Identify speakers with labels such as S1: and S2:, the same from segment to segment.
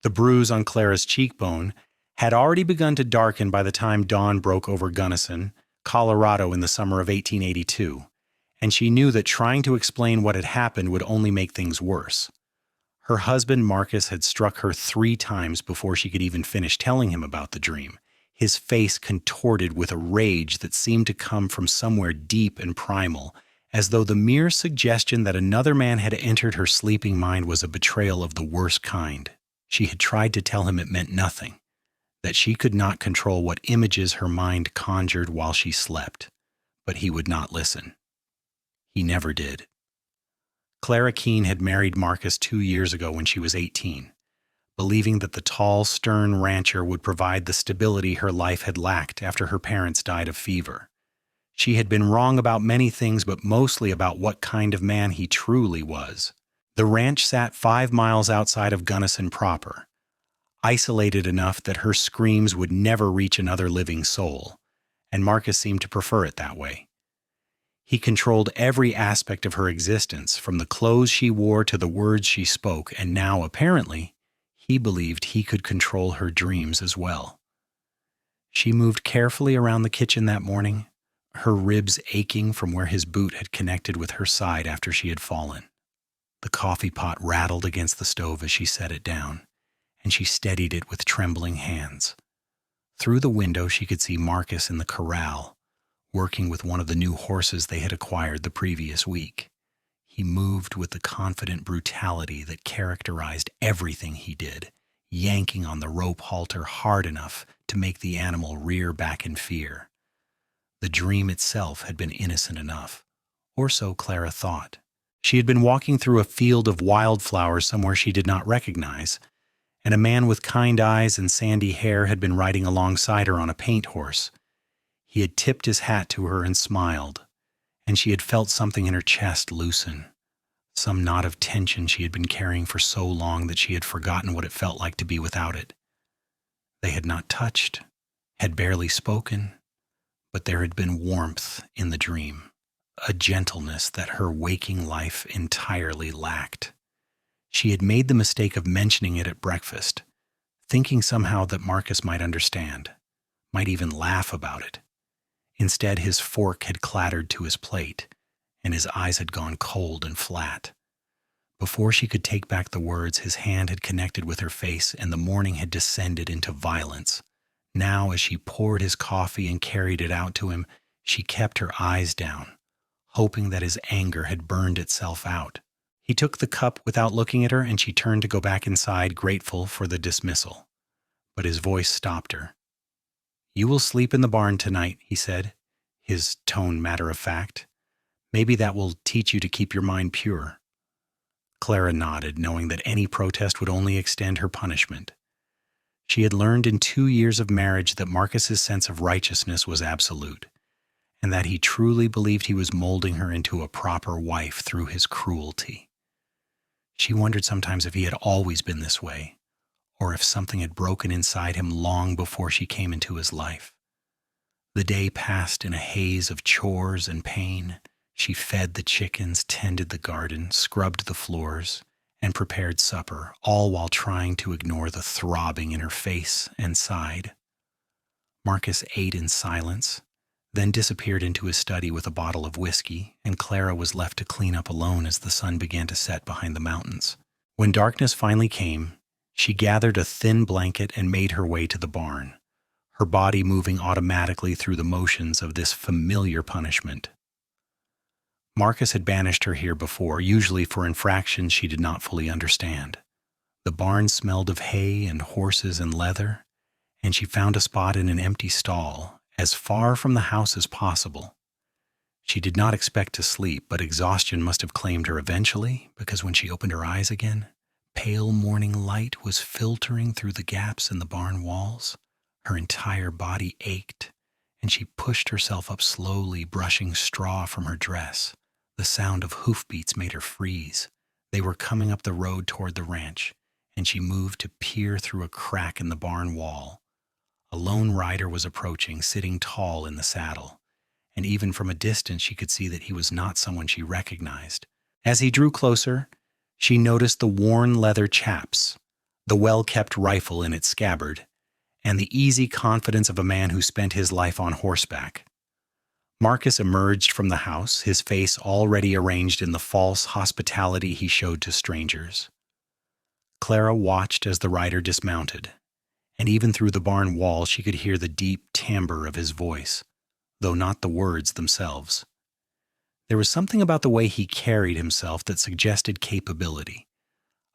S1: The bruise on Clara's cheekbone had already begun to darken by the time dawn broke over Gunnison, Colorado in the summer of 1882, and she knew that trying to explain what had happened would only make things worse. Her husband Marcus had struck her 3 times before she could even finish telling him about the dream, his face contorted with a rage that seemed to come from somewhere deep and primal, as though the mere suggestion that another man had entered her sleeping mind was a betrayal of the worst kind. She had tried to tell him it meant nothing, that she could not control what images her mind conjured while she slept, but he would not listen. He never did. Clara Keene had married Marcus 2 years ago when she was 18, believing that the tall, stern rancher would provide the stability her life had lacked after her parents died of fever. She had been wrong about many things, but mostly about what kind of man he truly was. The ranch sat 5 miles outside of Gunnison proper, isolated enough that her screams would never reach another living soul, and Marcus seemed to prefer it that way. He controlled every aspect of her existence, from the clothes she wore to the words she spoke, and now, apparently, he believed he could control her dreams as well. She moved carefully around the kitchen that morning, her ribs aching from where his boot had connected with her side after she had fallen. The coffee pot rattled against the stove as she set it down, and she steadied it with trembling hands. Through the window she could see Marcus in the corral, working with one of the new horses they had acquired the previous week. He moved with the confident brutality that characterized everything he did, yanking on the rope halter hard enough to make the animal rear back in fear. The dream itself had been innocent enough, or so Clara thought. She had been walking through a field of wildflowers somewhere she did not recognize, and a man with kind eyes and sandy hair had been riding alongside her on a paint horse. He had tipped his hat to her and smiled, and she had felt something in her chest loosen, some knot of tension she had been carrying for so long that she had forgotten what it felt like to be without it. They had not touched, had barely spoken, but there had been warmth in the dream, a gentleness that her waking life entirely lacked. She had made the mistake of mentioning it at breakfast, thinking somehow that Marcus might understand, might even laugh about it. Instead, his fork had clattered to his plate, and his eyes had gone cold and flat. Before she could take back the words, his hand had connected with her face, and the morning had descended into violence. Now, as she poured his coffee and carried it out to him, she kept her eyes down, hoping that his anger had burned itself out. He took the cup without looking at her, and she turned to go back inside, grateful for the dismissal. But his voice stopped her. "You will sleep in the barn tonight," he said, his tone matter-of-fact. "Maybe that will teach you to keep your mind pure." Clara nodded, knowing that any protest would only extend her punishment. She had learned in 2 years of marriage that Marcus's sense of righteousness was absolute, and that he truly believed he was molding her into a proper wife through his cruelty. She wondered sometimes if he had always been this way, or if something had broken inside him long before she came into his life. The day passed in a haze of chores and pain. She fed the chickens, tended the garden, scrubbed the floors, and prepared supper, all while trying to ignore the throbbing in her face and side. Marcus ate in silence, then disappeared into his study with a bottle of whiskey, and Clara was left to clean up alone as the sun began to set behind the mountains. When darkness finally came, she gathered a thin blanket and made her way to the barn, her body moving automatically through the motions of this familiar punishment. Marcus had banished her here before, usually for infractions she did not fully understand. The barn smelled of hay and horses and leather, and she found a spot in an empty stall, as far from the house as possible. She did not expect to sleep, but exhaustion must have claimed her eventually, because when she opened her eyes again, pale morning light was filtering through the gaps in the barn walls. Her entire body ached, and she pushed herself up slowly, brushing straw from her dress. The sound of hoofbeats made her freeze. They were coming up the road toward the ranch, and she moved to peer through a crack in the barn wall. A lone rider was approaching, sitting tall in the saddle, and even from a distance she could see that he was not someone she recognized. As he drew closer, she noticed the worn leather chaps, the well-kept rifle in its scabbard, and the easy confidence of a man who spent his life on horseback. Marcus emerged from the house, his face already arranged in the false hospitality he showed to strangers. Clara watched as the rider dismounted, and even through the barn wall she could hear the deep timbre of his voice, though not the words themselves. There was something about the way he carried himself that suggested capability,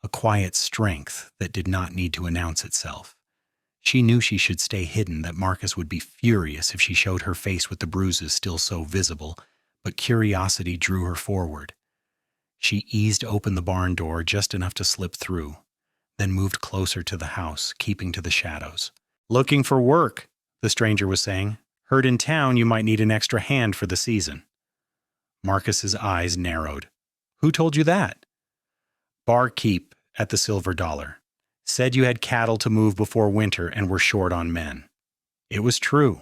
S1: a quiet strength that did not need to announce itself. She knew she should stay hidden, that Marcus would be furious if she showed her face with the bruises still so visible, but curiosity drew her forward. She eased open the barn door just enough to slip through, then moved closer to the house, keeping to the shadows. "Looking for work," the stranger was saying. "Heard in town you might need an extra hand for the season." Marcus's eyes narrowed. "Who told you that?" "Barkeep at the Silver Dollar. Said you had cattle to move before winter and were short on men." It was true.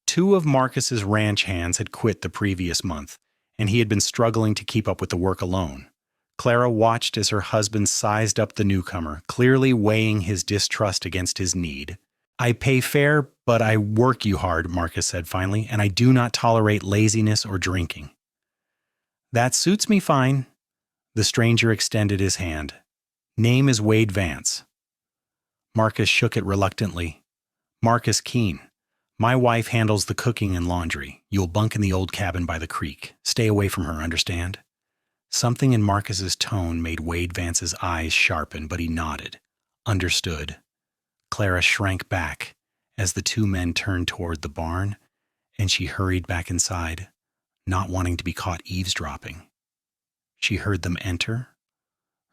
S1: 2 of Marcus's ranch hands had quit the previous month, and he had been struggling to keep up with the work alone. Clara watched as her husband sized up the newcomer, clearly weighing his distrust against his need. "I pay fair, but I work you hard," Marcus said finally, "and I do not tolerate laziness or drinking." "That suits me fine." The stranger extended his hand. "Name is Wade Vance." Marcus shook it reluctantly. "Marcus Keene. My wife handles the cooking and laundry. You'll bunk in the old cabin by the creek. Stay away from her, understand?" Something in Marcus's tone made Wade Vance's eyes sharpen, but he nodded. Understood. Clara shrank back as the 2 men turned toward the barn, and she hurried back inside, not wanting to be caught eavesdropping. She heard them enter,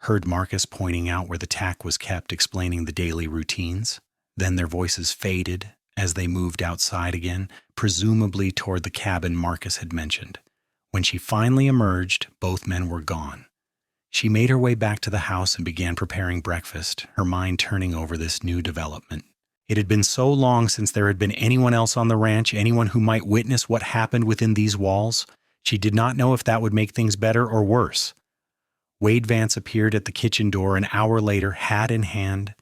S1: heard Marcus pointing out where the tack was kept, explaining the daily routines. Then their voices faded as they moved outside again, presumably toward the cabin Marcus had mentioned. When she finally emerged, both men were gone. She made her way back to the house and began preparing breakfast, her mind turning over this new development. It had been so long since there had been anyone else on the ranch, anyone who might witness what happened within these walls. She did not know if that would make things better or worse. Wade Vance appeared at the kitchen door an hour later, hat in hand,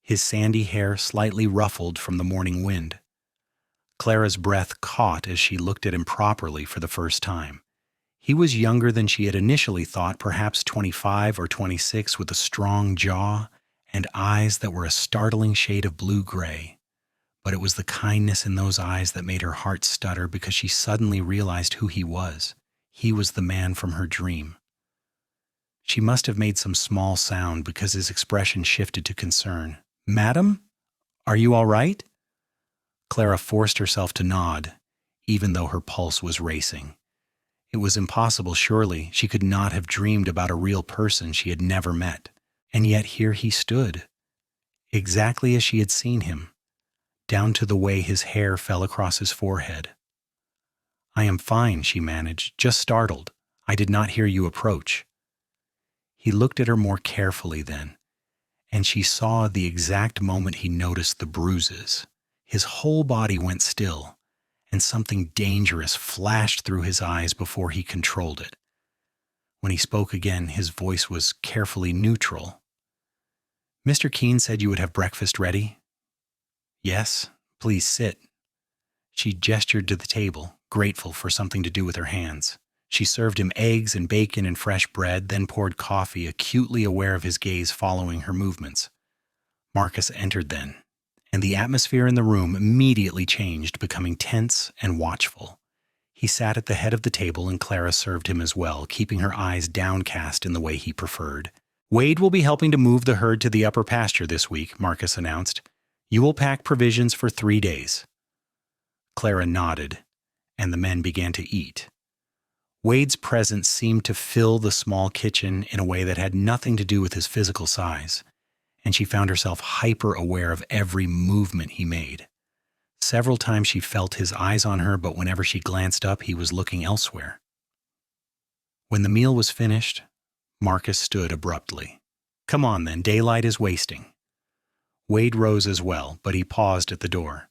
S1: his sandy hair slightly ruffled from the morning wind. Clara's breath caught as she looked at him properly for the first time. He was younger than she had initially thought, perhaps 25 or 26, with a strong jaw and eyes that were a startling shade of blue-gray. But it was the kindness in those eyes that made her heart stutter, because she suddenly realized who he was. He was the man from her dream. She must have made some small sound, because his expression shifted to concern. "Madam, are you all right?" Clara forced herself to nod, even though her pulse was racing. It was impossible, surely. She could not have dreamed about a real person she had never met. And yet here he stood, exactly as she had seen him, down to the way his hair fell across his forehead. "I am fine," she managed, "just startled. I did not hear you approach." He looked at her more carefully then, and she saw the exact moment he noticed the bruises. His whole body went still, and something dangerous flashed through his eyes before he controlled it. When he spoke again, his voice was carefully neutral. "Mr. Keene said you would have breakfast ready?" "Yes, please sit." She gestured to the table, grateful for something to do with her hands. She served him eggs and bacon and fresh bread, then poured coffee, acutely aware of his gaze following her movements. Marcus entered then, and the atmosphere in the room immediately changed, becoming tense and watchful. He sat at the head of the table, and Clara served him as well, keeping her eyes downcast in the way he preferred. "Wade will be helping to move the herd to the upper pasture this week," Marcus announced. "You will pack provisions for 3 days." Clara nodded, and the men began to eat. Wade's presence seemed to fill the small kitchen in a way that had nothing to do with his physical size, and she found herself hyper-aware of every movement he made. Several times she felt his eyes on her, but whenever she glanced up, he was looking elsewhere. When the meal was finished, Marcus stood abruptly. "Come on then, daylight is wasting." Wade rose as well, but he paused at the door.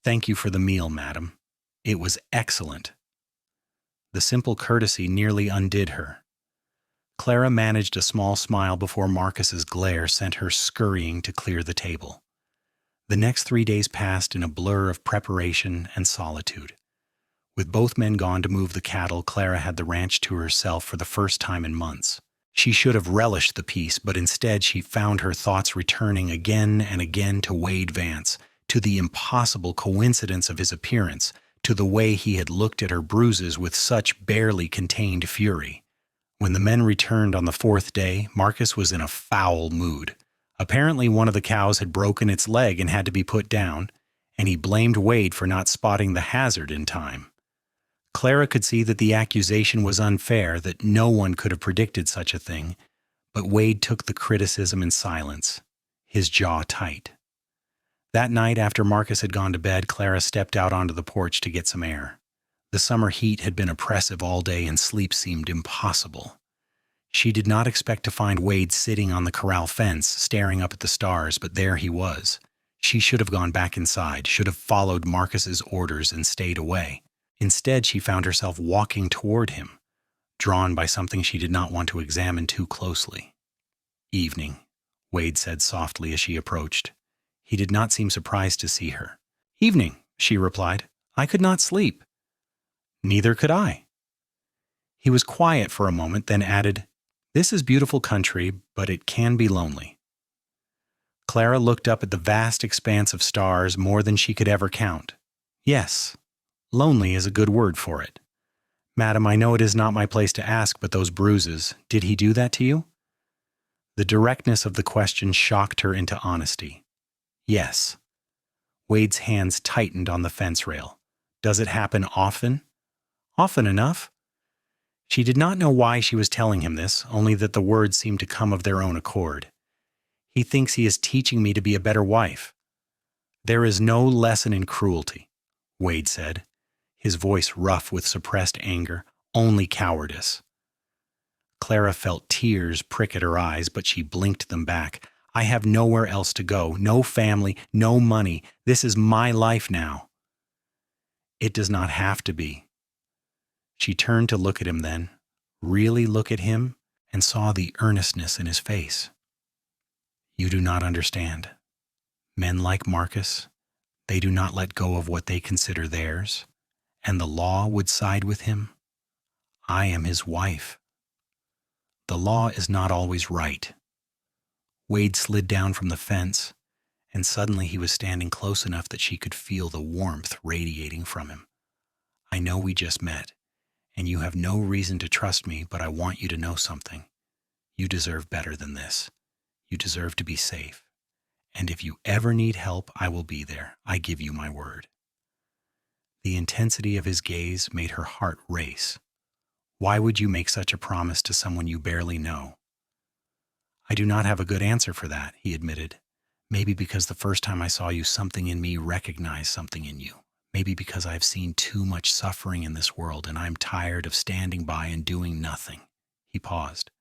S1: "Thank you for the meal, madam. It was excellent." The simple courtesy nearly undid her. Clara managed a small smile before Marcus's glare sent her scurrying to clear the table. The next 3 days passed in a blur of preparation and solitude. With both men gone to move the cattle, Clara had the ranch to herself for the first time in months. She should have relished the peace, but instead she found her thoughts returning again and again to Wade Vance, to the impossible coincidence of his appearance, to the way he had looked at her bruises with such barely contained fury. When the men returned on the 4th day, Marcus was in a foul mood. Apparently one of the cows had broken its leg and had to be put down, and he blamed Wade for not spotting the hazard in time. Clara could see that the accusation was unfair, that no one could have predicted such a thing, but Wade took the criticism in silence, his jaw tight. That night, after Marcus had gone to bed, Clara stepped out onto the porch to get some air. The summer heat had been oppressive all day and sleep seemed impossible. She did not expect to find Wade sitting on the corral fence, staring up at the stars, but there he was. She should have gone back inside, should have followed Marcus's orders and stayed away. Instead, she found herself walking toward him, drawn by something she did not want to examine too closely. "Evening," Wade said softly as she approached. He did not seem surprised to see her. "Evening," she replied. "I could not sleep." "Neither could I." He was quiet for a moment, then added, "This is beautiful country, but it can be lonely." Clara looked up at the vast expanse of stars, more than she could ever count. "Yes, lonely is a good word for it. Madam, I know it is not my place to ask, but those bruises, did he do that to you?" The directness of the question shocked her into honesty. "Yes." Wade's hands tightened on the fence rail. "Does it happen often?" "Often enough." She did not know why she was telling him this, only that the words seemed to come of their own accord. "He thinks he is teaching me to be a better wife." "There is no lesson in cruelty," Wade said, his voice rough with suppressed anger, "only cowardice." Clara felt tears prick at her eyes, but she blinked them back. "I have nowhere else to go, no family, no money. This is my life now." "It does not have to be." She turned to look at him then, really look at him, and saw the earnestness in his face. "You do not understand. Men like Marcus, they do not let go of what they consider theirs, and the law would side with him. I am his wife. The law is not always right." Wade slid down from the fence, and suddenly he was standing close enough that she could feel the warmth radiating from him. "I know we just met, and you have no reason to trust me, but I want you to know something. You deserve better than this. You deserve to be safe. And if you ever need help, I will be there. I give you my word." The intensity of his gaze made her heart race. "Why would you make such a promise to someone you barely know?" "I do not have a good answer for that," he admitted. "Maybe because the first time I saw you, something in me recognized something in you. Maybe because I have seen too much suffering in this world and I am tired of standing by and doing nothing." He paused.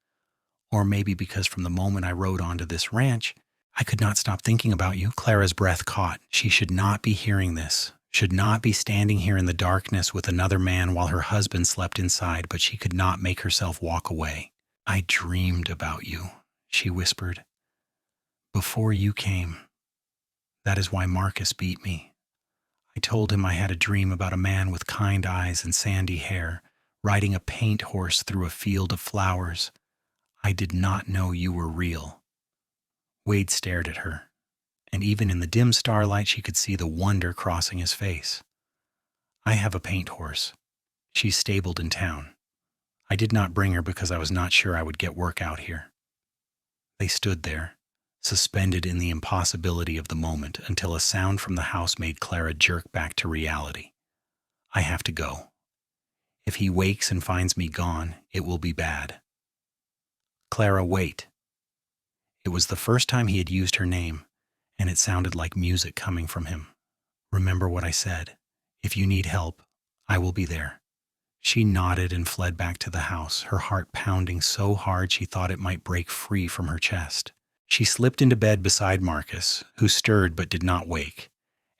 S1: "Or maybe because from the moment I rode onto this ranch, I could not stop thinking about you." Clara's breath caught. She should not be hearing this, should not be standing here in the darkness with another man while her husband slept inside, but she could not make herself walk away. "I dreamed about you," she whispered. "Before you came. That is why Marcus beat me. I told him I had a dream about a man with kind eyes and sandy hair, riding a paint horse through a field of flowers. I did not know you were real." Wade stared at her, and even in the dim starlight she could see the wonder crossing his face. "I have a paint horse. She's stabled in town. I did not bring her because I was not sure I would get work out here." They stood there, suspended in the impossibility of the moment, until a sound from the house made Clara jerk back to reality. "I have to go. If he wakes and finds me gone, it will be bad." "Clara, wait." It was the first time he had used her name, and it sounded like music coming from him. "Remember what I said. If you need help, I will be there." She nodded and fled back to the house, her heart pounding so hard she thought it might break free from her chest. She slipped into bed beside Marcus, who stirred but did not wake,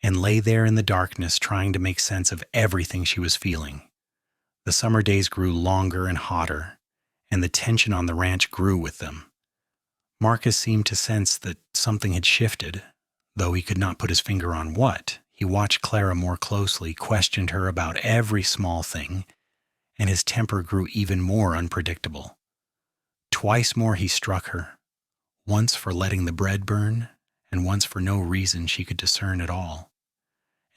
S1: and lay there in the darkness trying to make sense of everything she was feeling. The summer days grew longer and hotter, and the tension on the ranch grew with them. Marcus seemed to sense that something had shifted, though he could not put his finger on what. He watched Clara more closely, questioned her about every small thing, and his temper grew even more unpredictable. Twice more he struck her, once for letting the bread burn, and once for no reason she could discern at all.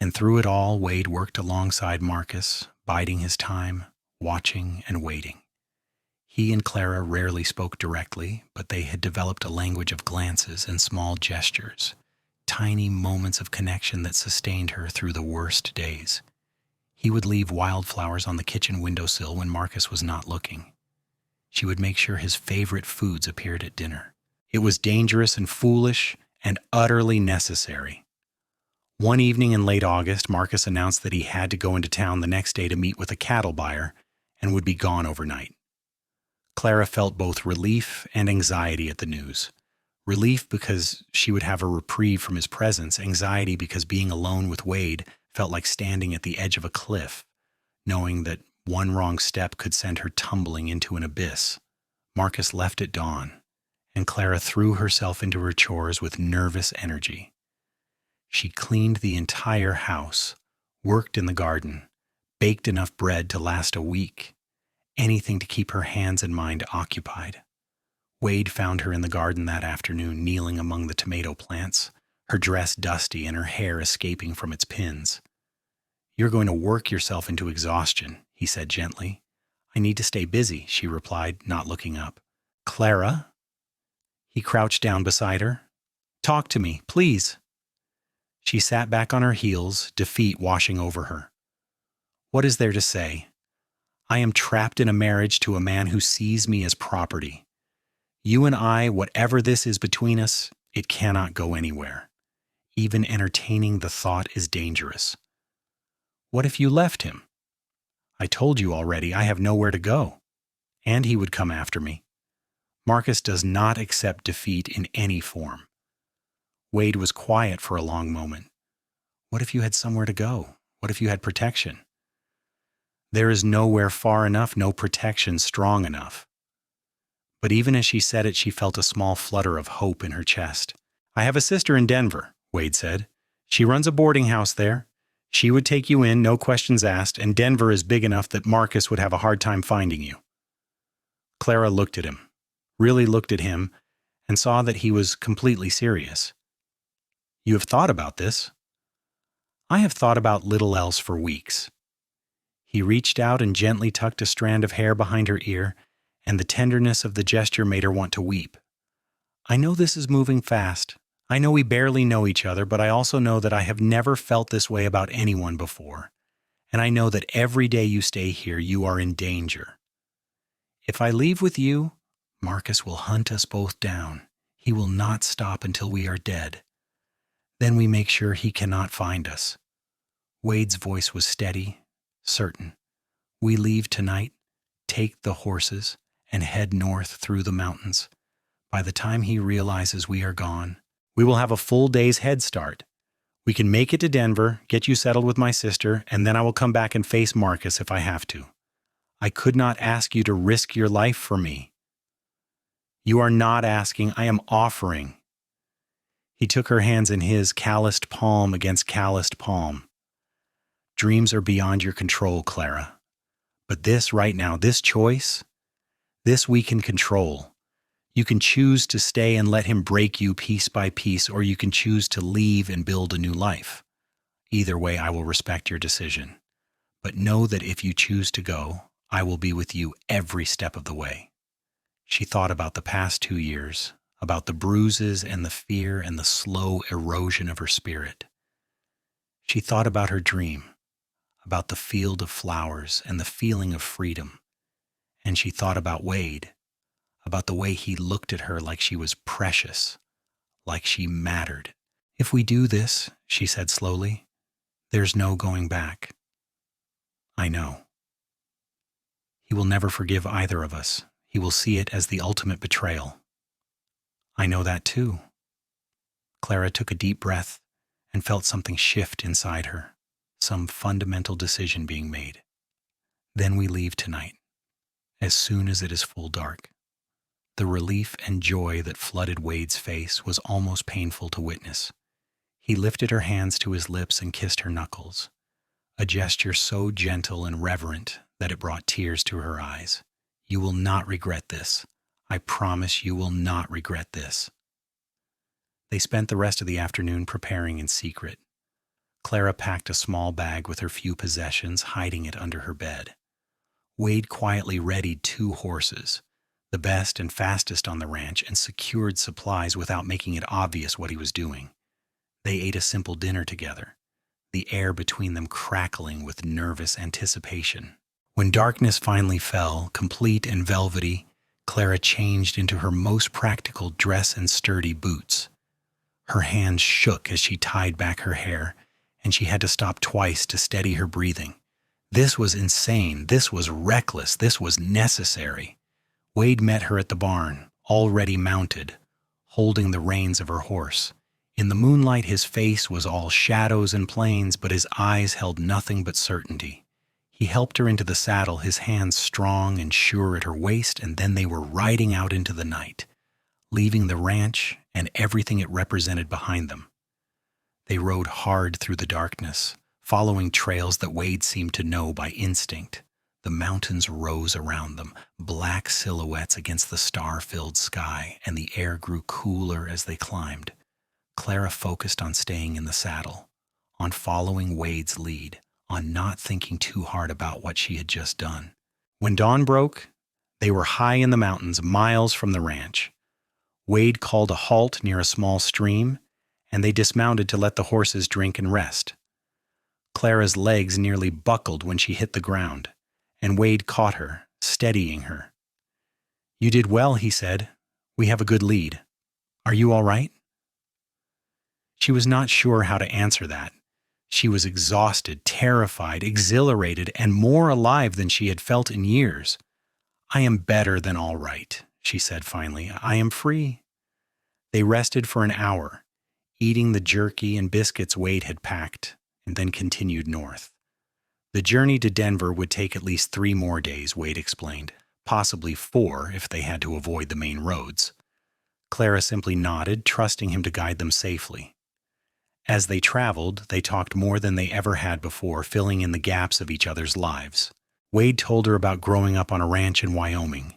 S1: And through it all, Wade worked alongside Marcus, biding his time, watching and waiting. He and Clara rarely spoke directly, but they had developed a language of glances and small gestures, tiny moments of connection that sustained her through the worst days. He would leave wildflowers on the kitchen windowsill when Marcus was not looking. She would make sure his favorite foods appeared at dinner. It was dangerous and foolish and utterly necessary. One evening in late August, Marcus announced that he had to go into town the next day to meet with a cattle buyer and would be gone overnight. Clara felt both relief and anxiety at the news. Relief because she would have a reprieve from his presence, anxiety because being alone with Wade felt like standing at the edge of a cliff, knowing that one wrong step could send her tumbling into an abyss. Marcus left at dawn, and Clara threw herself into her chores with nervous energy. She cleaned the entire house, worked in the garden, baked enough bread to last a week, anything to keep her hands and mind occupied. Wade found her in the garden that afternoon, kneeling among the tomato plants, her dress dusty and her hair escaping from its pins. "You're going to work yourself into exhaustion," he said gently. "I need to stay busy," she replied, not looking up. "Clara?" He crouched down beside her. "Talk to me, please." She sat back on her heels, defeat washing over her. "What is there to say? I am trapped in a marriage to a man who sees me as property. You and I, whatever this is between us, it cannot go anywhere. Even entertaining the thought is dangerous. What if you left him? I told you already I have nowhere to go. And he would come after me. Marcus does not accept defeat in any form." Wade was quiet for a long moment. "What if you had somewhere to go? What if you had protection?" "There is nowhere far enough, no protection strong enough." But even as she said it, she felt a small flutter of hope in her chest. "I have a sister in Denver," Wade said. "She runs a boarding house there. She would take you in, no questions asked, and Denver is big enough that Marcus would have a hard time finding you." Clara looked at him, really looked at him, and saw that he was completely serious. "You have thought about this?" "I have thought about little else for weeks." He reached out and gently tucked a strand of hair behind her ear, and the tenderness of the gesture made her want to weep. "I know this is moving fast. I know we barely know each other, but I also know that I have never felt this way about anyone before. And I know that every day you stay here, you are in danger. If I leave with you, Marcus will hunt us both down. He will not stop until we are dead. Then we make sure he cannot find us." Wade's voice was steady, certain. "We leave tonight, take the horses, and head north through the mountains. By the time he realizes we are gone, we will have a full day's head start. We can make it to Denver, get you settled with my sister, and then I will come back and face Marcus if I have to. I could not ask you to risk your life for me." "You are not asking, I am offering." He took her hands in his, calloused palm against calloused palm. "Dreams are beyond your control, Clara. But this right now, this choice, this we can control. You can choose to stay and let him break you piece by piece, or you can choose to leave and build a new life. Either way, I will respect your decision. But know that if you choose to go, I will be with you every step of the way." She thought about the past 2 years, about the bruises and the fear and the slow erosion of her spirit. She thought about her dream, about the field of flowers and the feeling of freedom. And she thought about Wade, about the way he looked at her like she was precious, like she mattered. "If we do this," she said slowly, "there's no going back. I know. He will never forgive either of us. He will see it as the ultimate betrayal." "I know that too." Clara took a deep breath and felt something shift inside her, some fundamental decision being made. "Then we leave tonight. as soon as it is full dark. The relief and joy that flooded Wade's face was almost painful to witness. He lifted her hands to his lips and kissed her knuckles, a gesture so gentle and reverent that it brought tears to her eyes. "You will not regret this. I promise you will not regret this." They spent the rest of the afternoon preparing in secret. Clara packed a small bag with her few possessions, hiding it under her bed. Wade quietly readied 2 horses, the best and fastest on the ranch, and secured supplies without making it obvious what he was doing. They ate a simple dinner together, the air between them crackling with nervous anticipation. When darkness finally fell, complete and velvety, Clara changed into her most practical dress and sturdy boots. Her hands shook as she tied back her hair, and she had to stop twice to steady her breathing. This was insane. This was reckless. This was necessary. Wade met her at the barn, already mounted, holding the reins of her horse. In the moonlight, his face was all shadows and plains, but his eyes held nothing but certainty. He helped her into the saddle, his hands strong and sure at her waist, and then they were riding out into the night, leaving the ranch and everything it represented behind them. They rode hard through the darkness, following trails that Wade seemed to know by instinct. The mountains rose around them, black silhouettes against the star-filled sky, and the air grew cooler as they climbed. Clara focused on staying in the saddle, on following Wade's lead, on not thinking too hard about what she had just done. When dawn broke, they were high in the mountains, miles from the ranch. Wade called a halt near a small stream, and they dismounted to let the horses drink and rest. Clara's legs nearly buckled when she hit the ground, and Wade caught her, steadying her. "You did well," he said. "We have a good lead. Are you all right?" She was not sure how to answer that. She was exhausted, terrified, exhilarated, and more alive than she had felt in years. "I am better than all right," she said finally. "I am free." They rested for an hour, eating the jerky and biscuits Wade had packed, and then continued north. The journey to Denver would take at least 3 more days, Wade explained, possibly 4 if they had to avoid the main roads. Clara simply nodded, trusting him to guide them safely. As they traveled, they talked more than they ever had before, filling in the gaps of each other's lives. Wade told her about growing up on a ranch in Wyoming,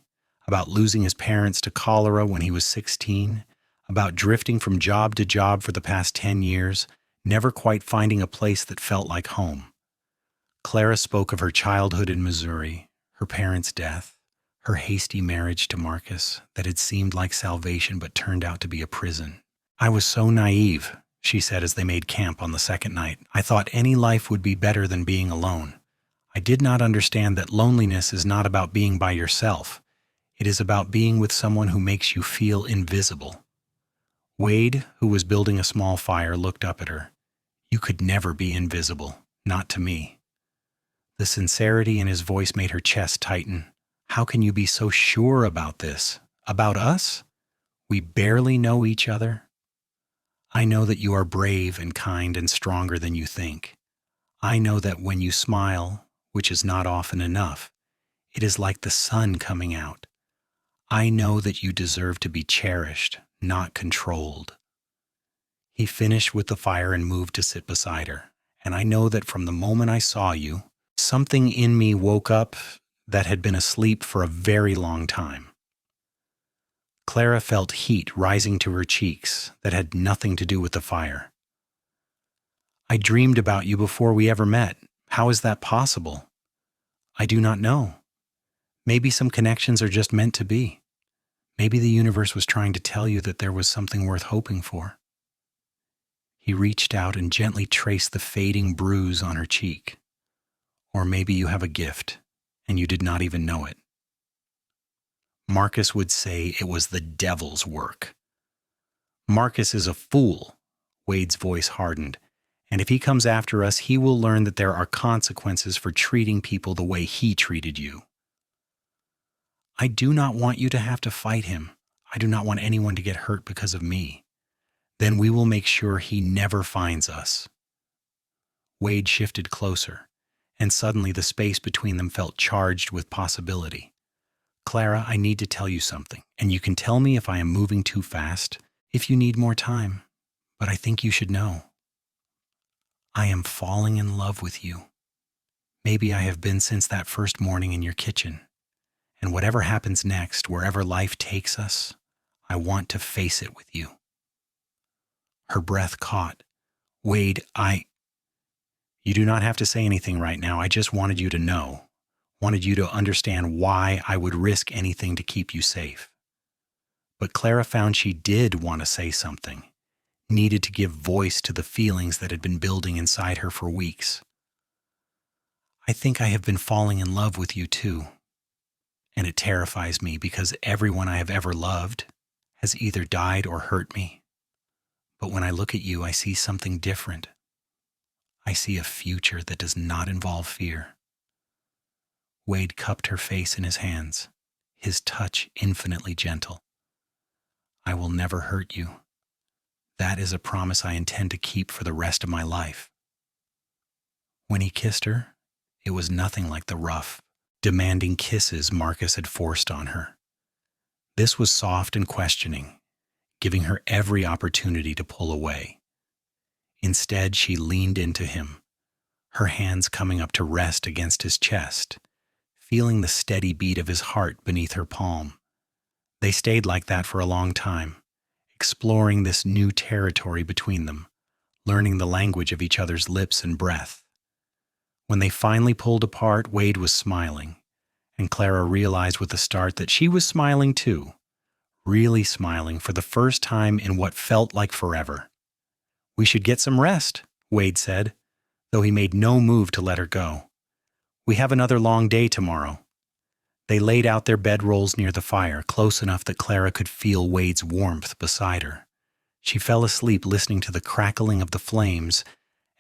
S1: about losing his parents to cholera when he was 16, about drifting from job to job for the past 10 years, never quite finding a place that felt like home. Clara spoke of her childhood in Missouri, her parents' death, her hasty marriage to Marcus that had seemed like salvation but turned out to be a prison. "I was so naive," she said as they made camp on the second night. "I thought any life would be better than being alone. I did not understand that loneliness is not about being by yourself. It is about being with someone who makes you feel invisible." Wade, who was building a small fire, looked up at her. "You could never be invisible, not to me." The sincerity in his voice made her chest tighten. "How can you be so sure about this? About us? We barely know each other." "I know that you are brave and kind and stronger than you think. I know that when you smile, which is not often enough, it is like the sun coming out. I know that you deserve to be cherished, not controlled." He finished with the fire and moved to sit beside her. "And I know that from the moment I saw you, something in me woke up that had been asleep for a very long time." Clara felt heat rising to her cheeks that had nothing to do with the fire. "I dreamed about you before we ever met. How is that possible?" "I do not know. Maybe some connections are just meant to be. Maybe the universe was trying to tell you that there was something worth hoping for." He reached out and gently traced the fading bruise on her cheek. "Or maybe you have a gift, and you did not even know it." Marcus would say it was the devil's work. "Marcus is a fool," Wade's voice hardened, "and if he comes after us, he will learn that there are consequences for treating people the way he treated you." "I do not want you to have to fight him. I do not want anyone to get hurt because of me. Then we will make sure he never finds us." Wade shifted closer, and suddenly the space between them felt charged with possibility. Clara, I need to tell you something, and you can tell me if I am moving too fast, if you need more time. But I think you should know. I am falling in love with you. Maybe I have been since that first morning in your kitchen. And whatever happens next, wherever life takes us, I want to face it with you. Her breath caught. Wade, You do not have to say anything right now. I just wanted you to know. Wanted you to understand why I would risk anything to keep you safe. But Clara found she did want to say something, needed to give voice to the feelings that had been building inside her for weeks. I think I have been falling in love with you too. And it terrifies me because everyone I have ever loved has either died or hurt me. But when I look at you, I see something different. I see a future that does not involve fear. Wade cupped her face in his hands, his touch infinitely gentle. I will never hurt you. That is a promise I intend to keep for the rest of my life. When he kissed her, it was nothing like the rough, demanding kisses Marcus had forced on her. This was soft and questioning, giving her every opportunity to pull away. Instead, she leaned into him, her hands coming up to rest against his chest, feeling the steady beat of his heart beneath her palm. They stayed like that for a long time, exploring this new territory between them, learning the language of each other's lips and breath. When they finally pulled apart, Wade was smiling, and Clara realized with a start that she was smiling too, really smiling for the first time in what felt like forever. We should get some rest, Wade said, though he made no move to let her go. We have another long day tomorrow. They laid out their bedrolls near the fire, close enough that Clara could feel Wade's warmth beside her. She fell asleep listening to the crackling of the flames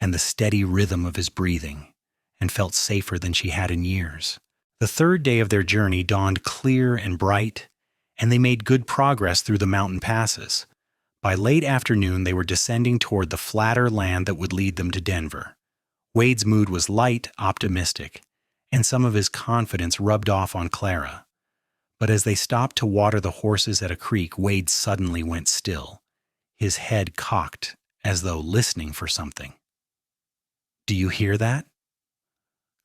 S1: and the steady rhythm of his breathing, and felt safer than she had in years. The third day of their journey dawned clear and bright, and they made good progress through the mountain passes. By late afternoon, they were descending toward the flatter land that would lead them to Denver. Wade's mood was light, optimistic, and some of his confidence rubbed off on Clara. But as they stopped to water the horses at a creek, Wade suddenly went still, his head cocked as though listening for something. Do you hear that?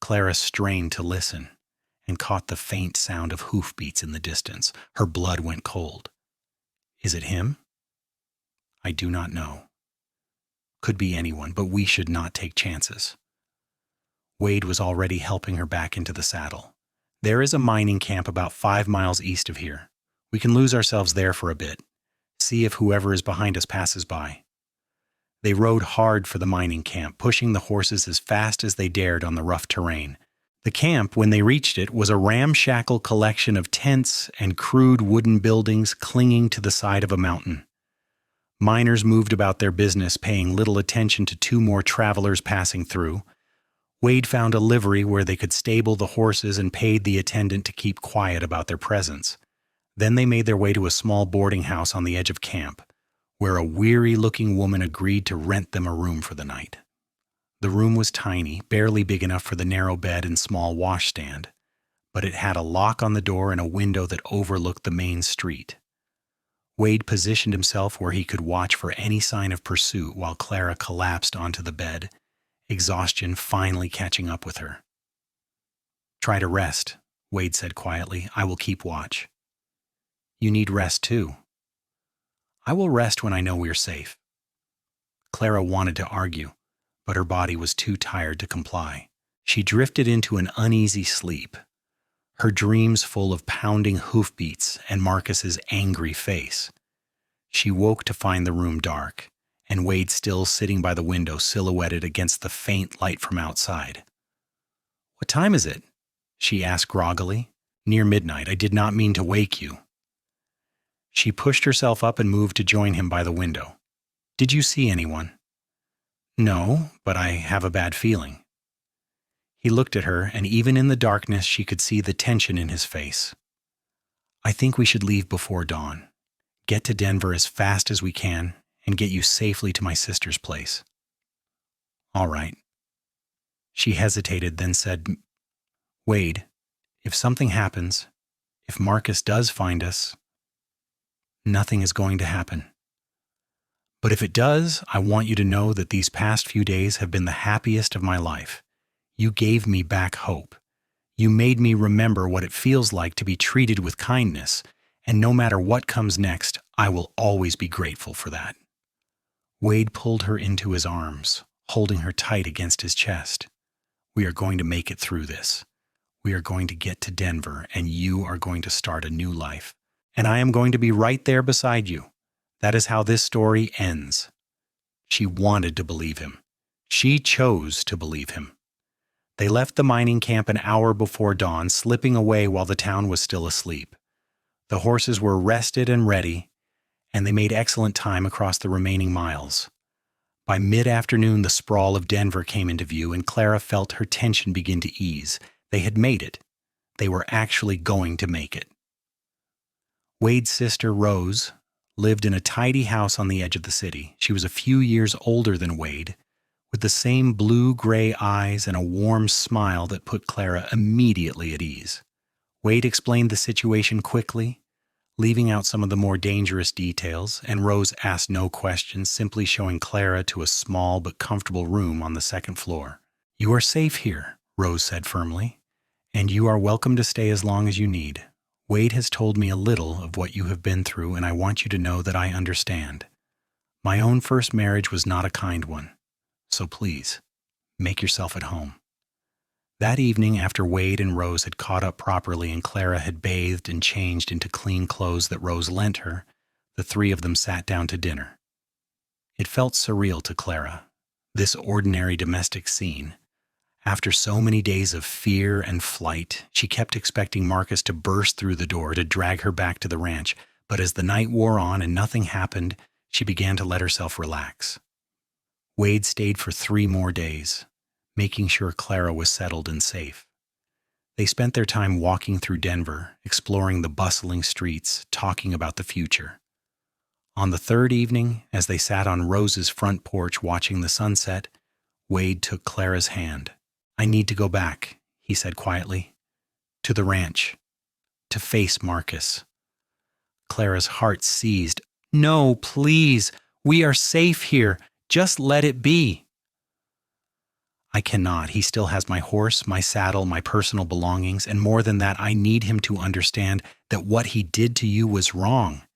S1: Clara strained to listen and caught the faint sound of hoofbeats in the distance. Her blood went cold. Is it him? I do not know. Could be anyone, but we should not take chances. Wade was already helping her back into the saddle. There is a mining camp about 5 miles east of here. We can lose ourselves there for a bit. See if whoever is behind us passes by. They rode hard for the mining camp, pushing the horses as fast as they dared on the rough terrain. The camp, when they reached it, was a ramshackle collection of tents and crude wooden buildings clinging to the side of a mountain. Miners moved about their business, paying little attention to 2 more travelers passing through. Wade found a livery where they could stable the horses and paid the attendant to keep quiet about their presence. Then they made their way to a small boarding house on the edge of camp, where a weary-looking woman agreed to rent them a room for the night. The room was tiny, barely big enough for the narrow bed and small washstand, but it had a lock on the door and a window that overlooked the main street. Wade positioned himself where he could watch for any sign of pursuit while Clara collapsed onto the bed, exhaustion finally catching up with her. Try to rest, Wade said quietly. I will keep watch. You need rest too. I will rest when I know we're safe. Clara wanted to argue, but her body was too tired to comply. She drifted into an uneasy sleep, her dreams full of pounding hoofbeats and Marcus's angry face. She woke to find the room dark, and Wade still sitting by the window silhouetted against the faint light from outside. What time is it? She asked groggily. Near midnight. I did not mean to wake you. She pushed herself up and moved to join him by the window. Did you see anyone? No, but I have a bad feeling. He looked at her, and even in the darkness she could see the tension in his face. I think we should leave before dawn. Get to Denver as fast as we can and get you safely to my sister's place. All right. She hesitated, then said, Wade, if something happens, If Marcus does find us, nothing is going to happen. But if it does, I want you to know that these past few days have been the happiest of my life. You gave me back hope. You made me remember what it feels like to be treated with kindness, and no matter what comes next, I will always be grateful for that." Wade pulled her into his arms, holding her tight against his chest. "We are going to make it through this. We are going to get to Denver, and you are going to start a new life. And I am going to be right there beside you. That is how this story ends." She wanted to believe him. She chose to believe him. They left the mining camp an hour before dawn, slipping away while the town was still asleep. The horses were rested and ready, and they made excellent time across the remaining miles. By mid-afternoon, the sprawl of Denver came into view, and Clara felt her tension begin to ease. They had made it. They were actually going to make it. Wade's sister, Rose, lived in a tidy house on the edge of the city. She was a few years older than Wade, with the same blue-gray eyes and a warm smile that put Clara immediately at ease. Wade explained the situation quickly, leaving out some of the more dangerous details, and Rose asked no questions, simply showing Clara to a small but comfortable room on the second floor. "You are safe here," Rose said firmly, "and you are welcome to stay as long as you need. Wade has told me a little of what you have been through, and I want you to know that I understand. My own first marriage was not a kind one, so please, make yourself at home." That evening, after Wade and Rose had caught up properly and Clara had bathed and changed into clean clothes that Rose lent her, the three of them sat down to dinner. It felt surreal to Clara, this ordinary domestic scene. After so many days of fear and flight, she kept expecting Marcus to burst through the door to drag her back to the ranch, but as the night wore on and nothing happened, she began to let herself relax. Wade stayed for 3 more days, making sure Clara was settled and safe. They spent their time walking through Denver, exploring the bustling streets, talking about the future. On the 3rd evening, as they sat on Rose's front porch watching the sunset, Wade took Clara's hand. "I need to go back," he said quietly, "to the ranch, to face Marcus." Clara's heart seized. "No, please, we are safe here. Just let it be." "I cannot. He still has my horse, my saddle, my personal belongings, and more than that, I need him to understand that what he did to you was wrong,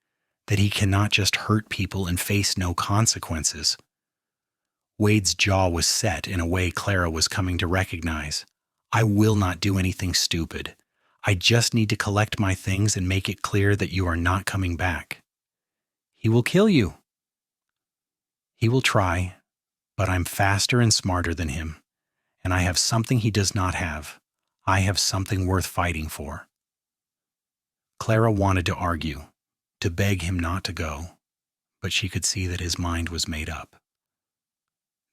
S1: that he cannot just hurt people and face no consequences." Wade's jaw was set in a way Clara was coming to recognize. "I will not do anything stupid. I just need to collect my things and make it clear that you are not coming back." "He will kill you." "He will try, but I'm faster and smarter than him. And I have something he does not have. I have something worth fighting for." Clara wanted to argue, to beg him not to go, but she could see that his mind was made up.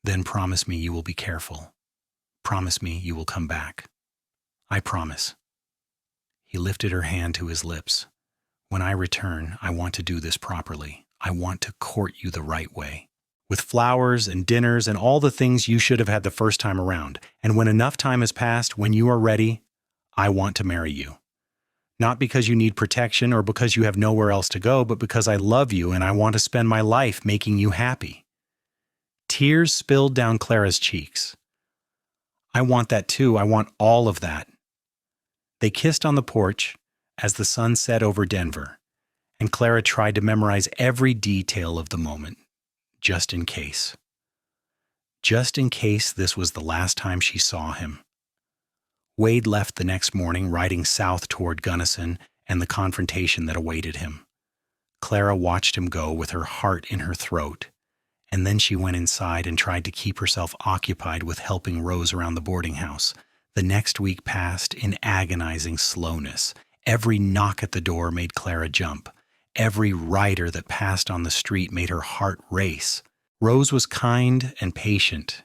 S1: "Then promise me you will be careful. Promise me you will come back." "I promise." He lifted her hand to his lips. "When I return, I want to do this properly. I want to court you the right way, with flowers and dinners and all the things you should have had the first time around. And when enough time has passed, when you are ready, I want to marry you. Not because you need protection or because you have nowhere else to go, but because I love you and I want to spend my life making you happy." Tears spilled down Clara's cheeks. "I want that too. I want all of that." They kissed on the porch as the sun set over Denver, and Clara tried to memorize every detail of the moment. Just in case. Just in case this was the last time she saw him. Wade left the next morning, riding south toward Gunnison and the confrontation that awaited him. Clara watched him go with her heart in her throat, and then she went inside and tried to keep herself occupied with helping Rose around the boarding house. The next week passed in agonizing slowness. Every knock at the door made Clara jump. Every rider that passed on the street made her heart race. Rose was kind and patient,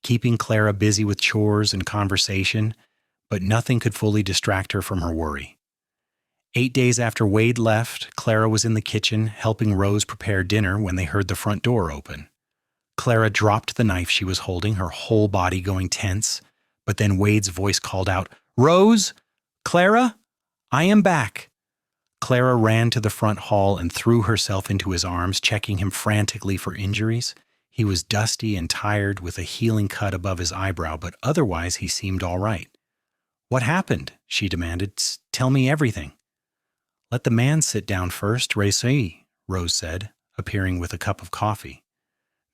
S1: keeping Clara busy with chores and conversation, but nothing could fully distract her from her worry. 8 days after Wade left, Clara was in the kitchen helping Rose prepare dinner when they heard the front door open. Clara dropped the knife she was holding, her whole body going tense, but then Wade's voice called out, "Rose? Clara? I am back. Clara ran to the front hall and threw herself into his arms, checking him frantically for injuries. He was dusty and tired with a healing cut above his eyebrow, but otherwise he seemed all right. "What happened?" she demanded. "Tell me everything." "Let the man sit down first, Récy," Rose said, appearing with a cup of coffee.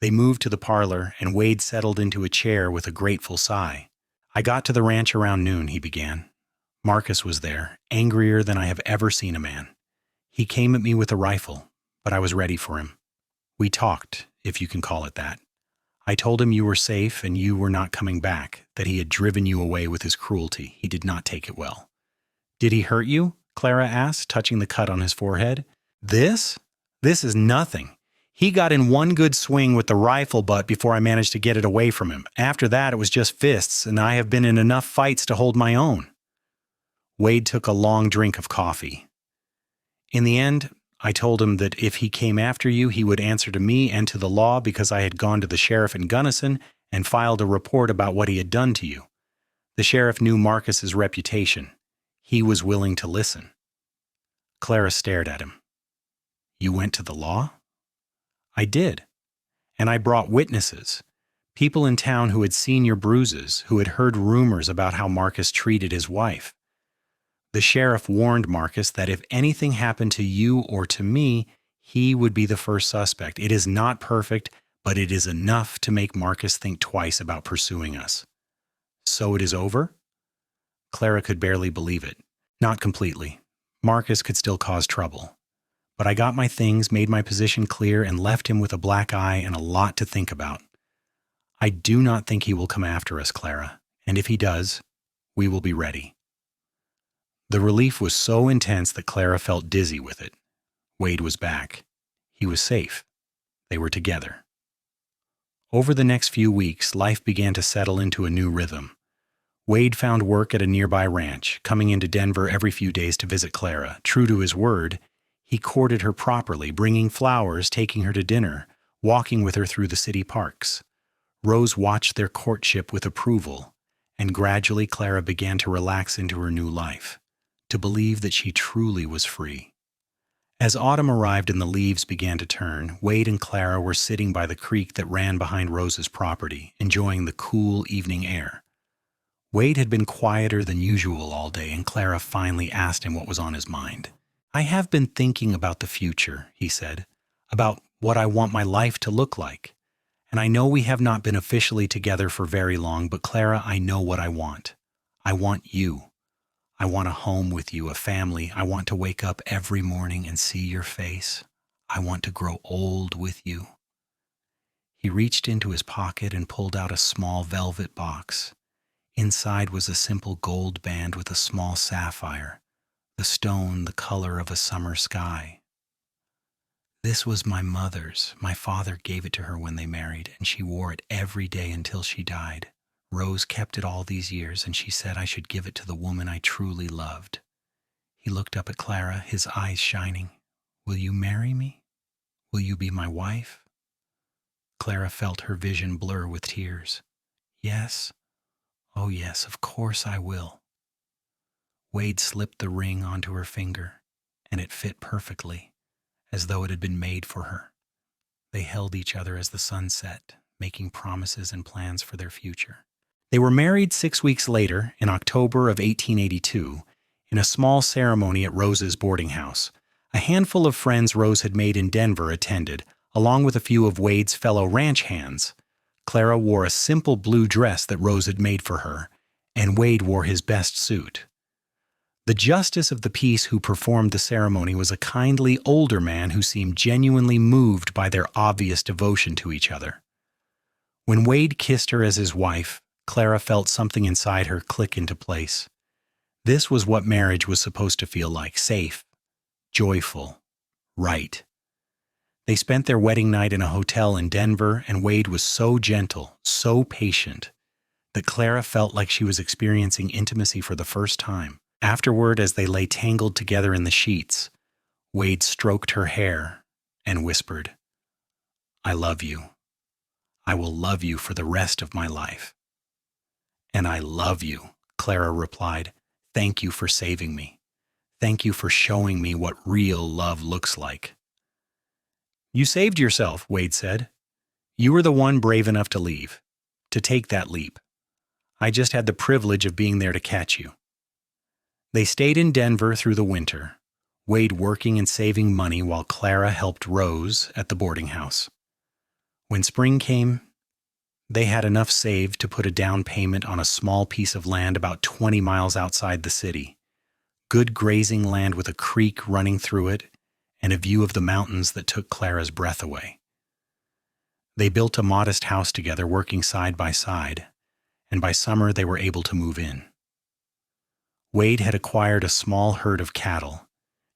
S1: They moved to the parlor, and Wade settled into a chair with a grateful sigh. "I got to the ranch around noon," he began. "Marcus was there, angrier than I have ever seen a man. He came at me with a rifle, but I was ready for him. We talked, if you can call it that. I told him you were safe and you were not coming back, that he had driven you away with his cruelty. He did not take it well." "Did he hurt you?" Clara asked, touching the cut on his forehead. This is nothing. He got in one good swing with the rifle butt before I managed to get it away from him. After that, it was just fists, and I have been in enough fights to hold my own." Wade took a long drink of coffee. "In the end, I told him that if he came after you, he would answer to me and to the law because I had gone to the sheriff in Gunnison and filed a report about what he had done to you. The sheriff knew Marcus's reputation. He was willing to listen." Clara stared at him. "You went to the law?" "I did. And I brought witnesses. People in town who had seen your bruises, who had heard rumors about how Marcus treated his wife. The sheriff warned Marcus that if anything happened to you or to me, he would be the first suspect. It is not perfect, but it is enough to make Marcus think twice about pursuing us." "So it is over?" Clara could barely believe it. "Not completely. Marcus could still cause trouble. But I got my things, made my position clear, and left him with a black eye and a lot to think about. I do not think he will come after us, Clara, and if he does, we will be ready." The relief was so intense that Clara felt dizzy with it. Wade was back. He was safe. They were together. Over the next few weeks, life began to settle into a new rhythm. Wade found work at a nearby ranch, coming into Denver every few days to visit Clara. True to his word, he courted her properly, bringing flowers, taking her to dinner, walking with her through the city parks. Rose watched their courtship with approval, and gradually Clara began to relax into her new life, to believe that she truly was free. As autumn arrived and the leaves began to turn, Wade and Clara were sitting by the creek that ran behind Rose's property, enjoying the cool evening air. Wade had been quieter than usual all day, and Clara finally asked him what was on his mind. "I have been thinking about the future," he said, "about what I want my life to look like. And I know we have not been officially together for very long, but Clara, I know what I want. I want you. I want a home with you, a family. I want to wake up every morning and see your face. I want to grow old with you." He reached into his pocket and pulled out a small velvet box. Inside was a simple gold band with a small sapphire, the stone the color of a summer sky. "This was my mother's. My father gave it to her when they married, and she wore it every day until she died. Rose kept it all these years, and she said I should give it to the woman I truly loved." He looked up at Clara, his eyes shining. "Will you marry me? Will you be my wife?" Clara felt her vision blur with tears. "Yes. Oh yes, of course I will." Wade slipped the ring onto her finger, and it fit perfectly, as though it had been made for her. They held each other as the sun set, making promises and plans for their future. They were married 6 weeks later, in October of 1882, in a small ceremony at Rose's boarding house. A handful of friends Rose had made in Denver attended, along with a few of Wade's fellow ranch hands. Clara wore a simple blue dress that Rose had made for her, and Wade wore his best suit. The justice of the peace who performed the ceremony was a kindly older man who seemed genuinely moved by their obvious devotion to each other. When Wade kissed her as his wife, Clara felt something inside her click into place. This was what marriage was supposed to feel like: safe, joyful, right. They spent their wedding night in a hotel in Denver, and Wade was so gentle, so patient, that Clara felt like she was experiencing intimacy for the first time. Afterward, as they lay tangled together in the sheets, Wade stroked her hair and whispered, "I love you. I will love you for the rest of my life." "And I love you," Clara replied. "Thank you for saving me. Thank you for showing me what real love looks like." "You saved yourself," Wade said. "You were the one brave enough to leave, to take that leap. I just had the privilege of being there to catch you." They stayed in Denver through the winter, Wade working and saving money while Clara helped Rose at the boarding house. When spring came, they had enough saved to put a down payment on a small piece of land about 20 miles outside the city. Good grazing land with a creek running through it and a view of the mountains that took Clara's breath away. They built a modest house together, working side by side, and by summer they were able to move in. Wade had acquired a small herd of cattle,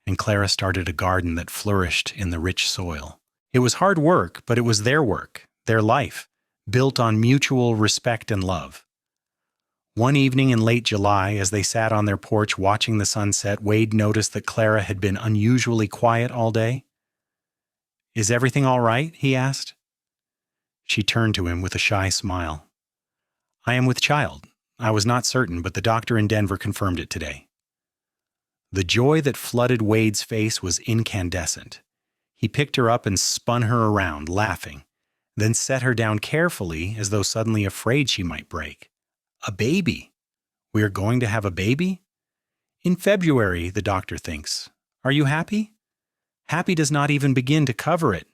S1: and Clara started a garden that flourished in the rich soil. It was hard work, but it was their work, their life, built on mutual respect and love. One evening in late July, as they sat on their porch watching the sunset, Wade noticed that Clara had been unusually quiet all day. "Is everything all right?" he asked. She turned to him with a shy smile. "I am with child. I was not certain, but the doctor in Denver confirmed it today." The joy that flooded Wade's face was incandescent. He picked her up and spun her around, laughing, then set her down carefully as though suddenly afraid she might break. "A baby? We are going to have a baby?" "In February, the doctor thinks. Are you happy?" "Happy does not even begin to cover it."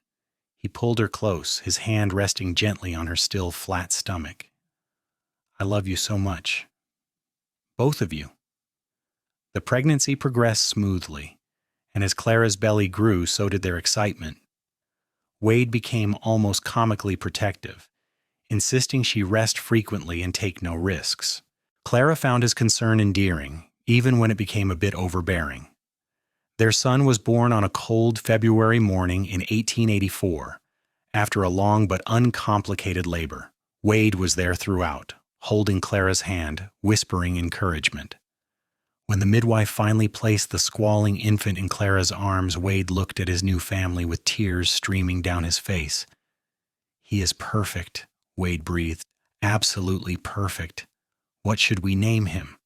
S1: He pulled her close, his hand resting gently on her still flat stomach. "I love you so much. Both of you." The pregnancy progressed smoothly, and as Clara's belly grew, so did their excitement. Wade became almost comically protective, insisting she rest frequently and take no risks. Clara found his concern endearing, even when it became a bit overbearing. Their son was born on a cold February morning in 1884, after a long but uncomplicated labor. Wade was there throughout, holding Clara's hand, whispering encouragement. When the midwife finally placed the squalling infant in Clara's arms, Wade looked at his new family with tears streaming down his face. "He is perfect," Wade breathed. "Absolutely perfect. What should we name him?"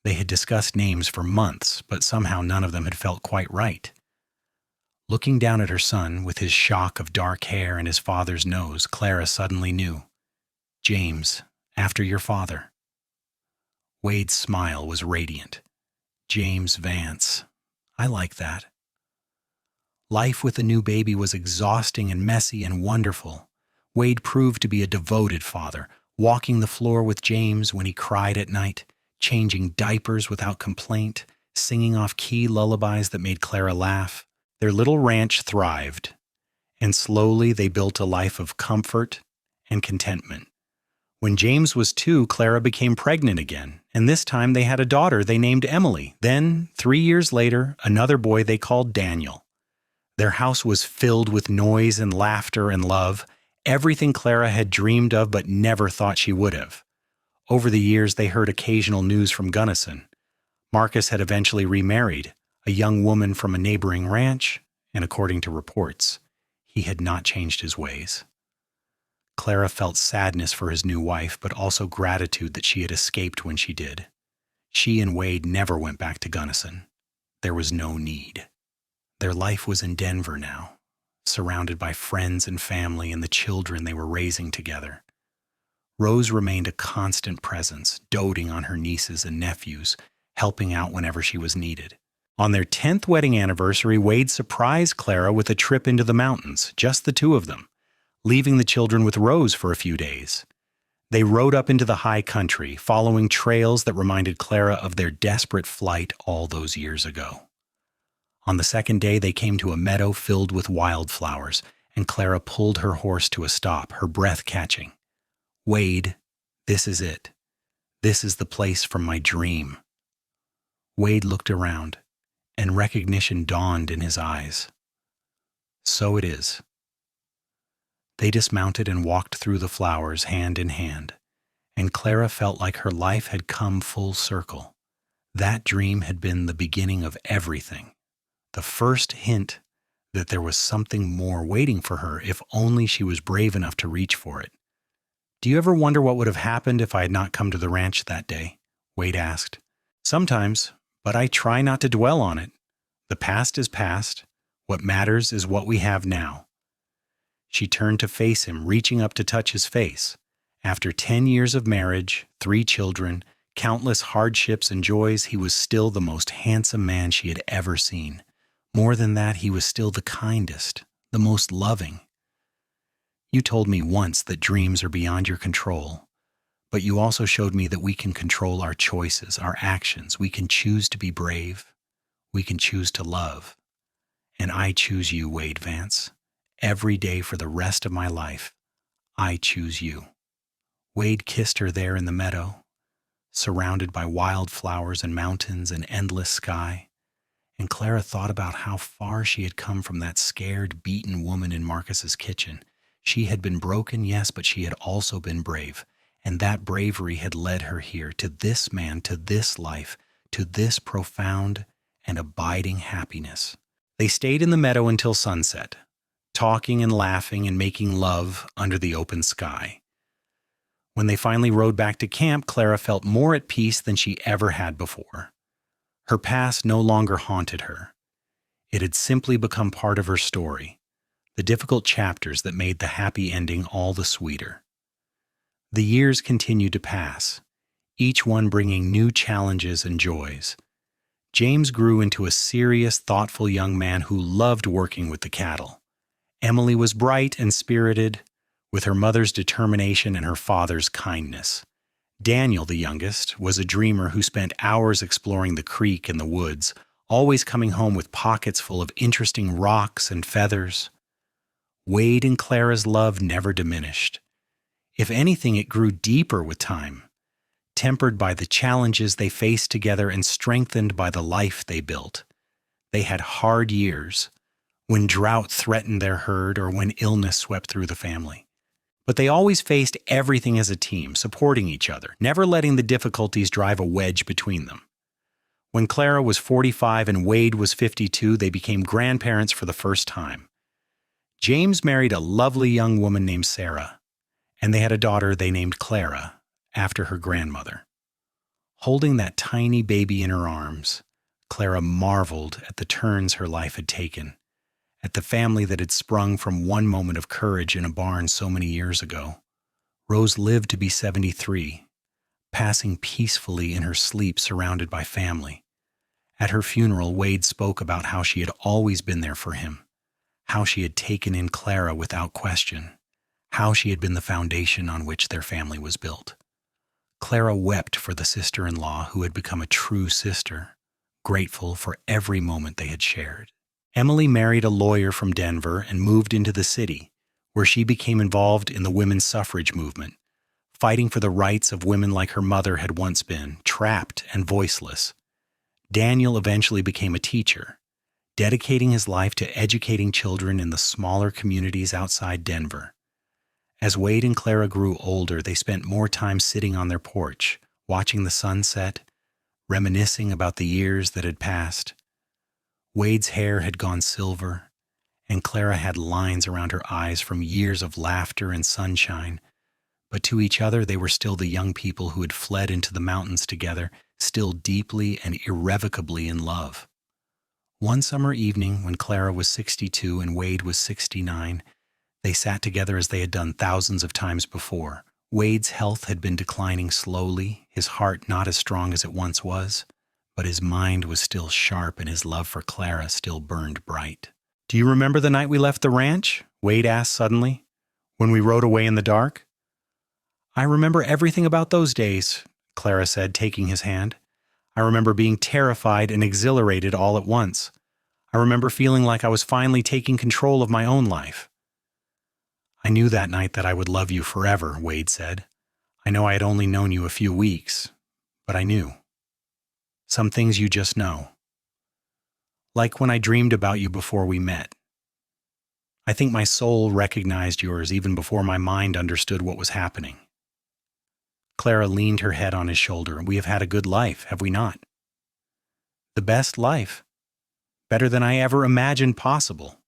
S1: They had discussed names for months, but somehow none of them had felt quite right. Looking down at her son, with his shock of dark hair and his father's nose, Clara suddenly knew. "James, after your father." Wade's smile was radiant. "James Vance. I like that." Life with a new baby was exhausting and messy and wonderful. Wade proved to be a devoted father, walking the floor with James when he cried at night, changing diapers without complaint, singing off-key lullabies that made Clara laugh. Their little ranch thrived, and slowly they built a life of comfort and contentment. When James was 2, Clara became pregnant again, and this time they had a daughter they named Emily. Then, 3 years later, another boy they called Daniel. Their house was filled with noise and laughter and love, everything Clara had dreamed of but never thought she would have. Over the years, they heard occasional news from Gunnison. Marcus had eventually remarried, a young woman from a neighboring ranch, and according to reports, he had not changed his ways. Clara felt sadness for his new wife, but also gratitude that she had escaped when she did. She and Wade never went back to Gunnison. There was no need. Their life was in Denver now, surrounded by friends and family and the children they were raising together. Rose remained a constant presence, doting on her nieces and nephews, helping out whenever she was needed. On their 10th wedding anniversary, Wade surprised Clara with a trip into the mountains, just the two of them, leaving the children with Rose for a few days. They rode up into the high country, following trails that reminded Clara of their desperate flight all those years ago. On the second day, they came to a meadow filled with wildflowers, and Clara pulled her horse to a stop, her breath catching. "Wade, this is it. This is the place from my dream." Wade looked around, and recognition dawned in his eyes. "So it is." They dismounted and walked through the flowers hand in hand, and Clara felt like her life had come full circle. That dream had been the beginning of everything, the first hint that there was something more waiting for her if only she was brave enough to reach for it. "Do you ever wonder what would have happened if I had not come to the ranch that day?" Wade asked. "Sometimes, But I try not to dwell on it. The past is past. What matters is what we have now. She turned to face him, reaching up to touch his face. After 10 years of marriage, 3 children, countless hardships and joys, he was still the most handsome man she had ever seen. More than that, he was still the kindest, the most loving. You told me once that dreams are beyond your control, but you also showed me that we can control our choices, our actions. We can choose to be brave. We can choose to love. And I choose you, Wade Vance. Every day for the rest of my life, I choose you. Wade kissed her there in the meadow, surrounded by wildflowers and mountains and endless sky. And Clara thought about how far she had come from that scared, beaten woman in Marcus's kitchen. She had been broken, yes, but she had also been brave. And that bravery had led her here, to this man, to this life, to this profound and abiding happiness. They stayed in the meadow until sunset, talking and laughing and making love under the open sky. When they finally rode back to camp, Clara felt more at peace than she ever had before. Her past no longer haunted her. It had simply become part of her story, the difficult chapters that made the happy ending all the sweeter. The years continued to pass, each one bringing new challenges and joys. James grew into a serious, thoughtful young man who loved working with the cattle. Emily was bright and spirited, with her mother's determination and her father's kindness. Daniel, the youngest, was a dreamer who spent hours exploring the creek and the woods, always coming home with pockets full of interesting rocks and feathers. Wade and Clara's love never diminished. If anything, it grew deeper with time, tempered by the challenges they faced together and strengthened by the life they built. They had hard years, when drought threatened their herd or when illness swept through the family. But they always faced everything as a team, supporting each other, never letting the difficulties drive a wedge between them. When Clara was 45 and Wade was 52, they became grandparents for the first time. James married a lovely young woman named Sarah, and they had a daughter they named Clara, after her grandmother. Holding that tiny baby in her arms, Clara marveled at the turns her life had taken, at the family that had sprung from one moment of courage in a barn so many years ago. Rose lived to be 73, passing peacefully in her sleep surrounded by family. At her funeral, Wade spoke about how she had always been there for him, how she had taken in Clara without question, how she had been the foundation on which their family was built. Clara wept for the sister-in-law who had become a true sister, grateful for every moment they had shared. Emily married a lawyer from Denver and moved into the city, where she became involved in the women's suffrage movement, fighting for the rights of women like her mother had once been, trapped and voiceless. Daniel eventually became a teacher, dedicating his life to educating children in the smaller communities outside Denver. As Wade and Clara grew older, they spent more time sitting on their porch, watching the sunset, reminiscing about the years that had passed. Wade's hair had gone silver, and Clara had lines around her eyes from years of laughter and sunshine. But to each other, they were still the young people who had fled into the mountains together, still deeply and irrevocably in love. One summer evening, when Clara was 62 and Wade was 69, they sat together as they had done thousands of times before. Wade's health had been declining slowly, his heart not as strong as it once was, but his mind was still sharp and his love for Clara still burned bright. "Do you remember the night we left the ranch?" Wade asked suddenly, "when we rode away in the dark?" "I remember everything about those days," Clara said, taking his hand. "I remember being terrified and exhilarated all at once. I remember feeling like I was finally taking control of my own life." "I knew that night that I would love you forever," Wade said. "I know I had only known you a few weeks, but I knew. Some things you just know. Like when I dreamed about you before we met. I think my soul recognized yours even before my mind understood what was happening." Clara leaned her head on his shoulder. "We have had a good life, have we not?" "The best life. Better than I ever imagined possible."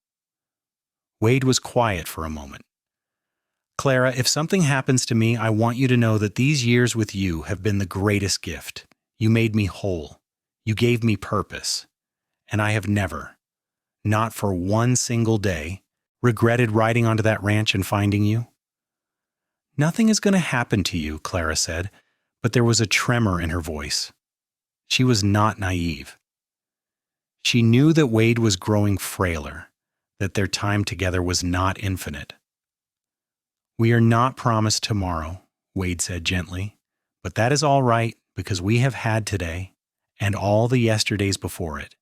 S1: Wade was quiet for a moment. "Clara, if something happens to me, I want you to know that these years with you have been the greatest gift. You made me whole. You gave me purpose, and I have never, not for one single day, regretted riding onto that ranch and finding you." "Nothing is going to happen to you," Clara said, but there was a tremor in her voice. She was not naive. She knew that Wade was growing frailer, that their time together was not infinite. "We are not promised tomorrow," Wade said gently, "but that is all right because we have had today and all the yesterdays before it,